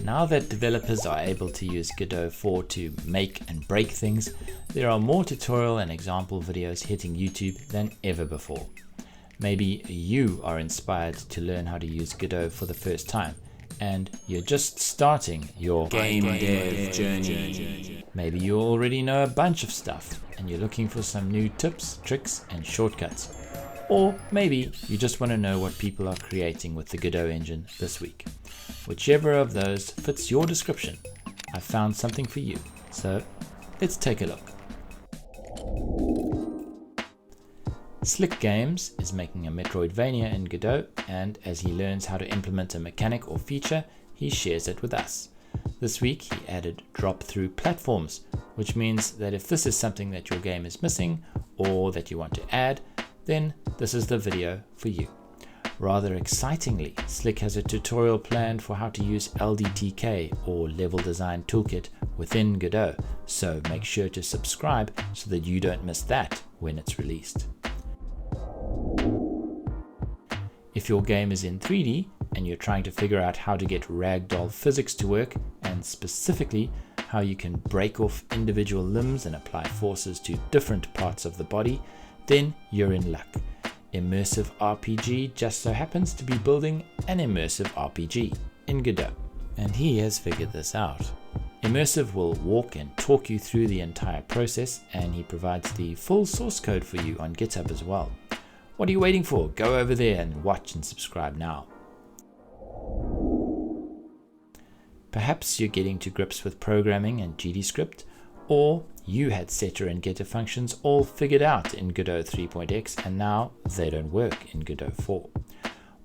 Now that developers are able to use Godot 4 to make and break things, there are more tutorial and example videos hitting YouTube than ever before. Maybe you are inspired to learn how to use Godot for the first time, and you're just starting your GameDev Journey. Maybe you already know a bunch of stuff, and you're looking for some new tips, tricks, and shortcuts. Or maybe you just want to know what people are creating with the Godot engine this week. Whichever of those fits your description, I found something for you. So let's take a look. Slick Games is making a Metroidvania in Godot, and as he learns how to implement a mechanic or feature, he shares it with us. This week he added drop-through platforms, which means that if this is something that your game is missing or that you want to add, then this is the video for you. Rather excitingly, Slick has a tutorial planned for how to use LDTK or Level Design Toolkit within Godot, so make sure to subscribe so that you don't miss that when it's released. If your game is in 3D and you're trying to figure out how to get ragdoll physics to work, and specifically how you can break off individual limbs and apply forces to different parts of the body, then you're in luck. Immersive RPG just so happens to be building an immersive RPG in Godot, and he has figured this out. Immersive will walk and talk you through the entire process, and he provides the full source code for you on GitHub as well. What are you waiting for? Go over there and watch and subscribe now. Perhaps you're getting to grips with programming and GDScript, or you had setter and getter functions all figured out in Godot 3.x and now they don't work in Godot 4.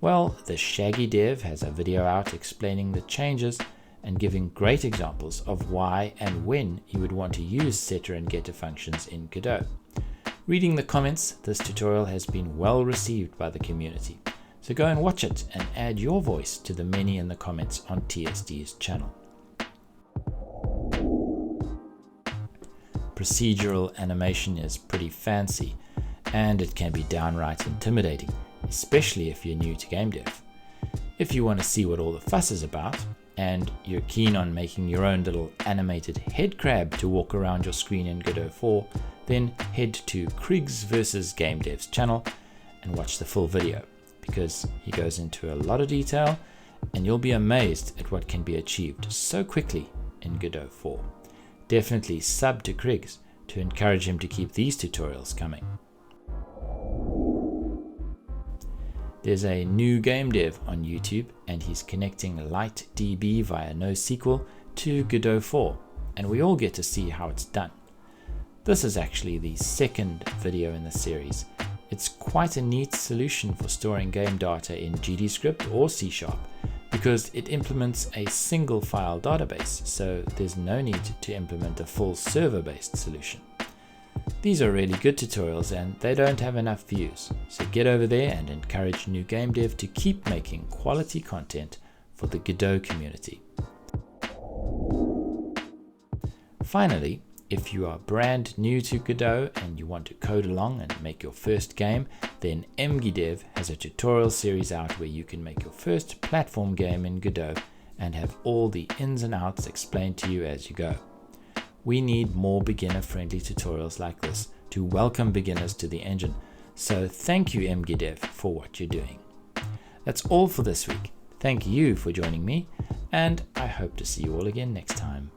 Well, the Shaggy Dev has a video out explaining the changes and giving great examples of why and when you would want to use setter and getter functions in Godot. Reading the comments, this tutorial has been well received by the community, so go and watch it and add your voice to the many in the comments on TSD's channel. Procedural animation is pretty fancy, and it can be downright intimidating, especially if you're new to GameDev. If you want to see what all the fuss is about, and you're keen on making your own little animated head crab to walk around your screen in Godot 4, then head to Krig's vs GameDev's channel and watch the full video, because he goes into a lot of detail and you'll be amazed at what can be achieved so quickly in Godot 4. Definitely sub to Krig's to encourage him to keep these tutorials coming. There's a new GameDev on YouTube, and he's connecting LightDB via NoSQL to Godot 4, and we all get to see how it's done. This is actually the second video in the series. It's quite a neat solution for storing game data in GDScript or C#, because it implements a single file database, so there's no need to implement a full server-based solution. These are really good tutorials and they don't have enough views, so get over there and encourage new game dev to keep making quality content for the Godot community. Finally, if you are brand new to Godot and you want to code along and make your first game, then MGDev has a tutorial series out where you can make your first platform game in Godot and have all the ins and outs explained to you as you go. We need more beginner-friendly tutorials like this to welcome beginners to the engine, so thank you MGDev for what you're doing. That's all for this week. Thank you for joining me, and I hope to see you all again next time.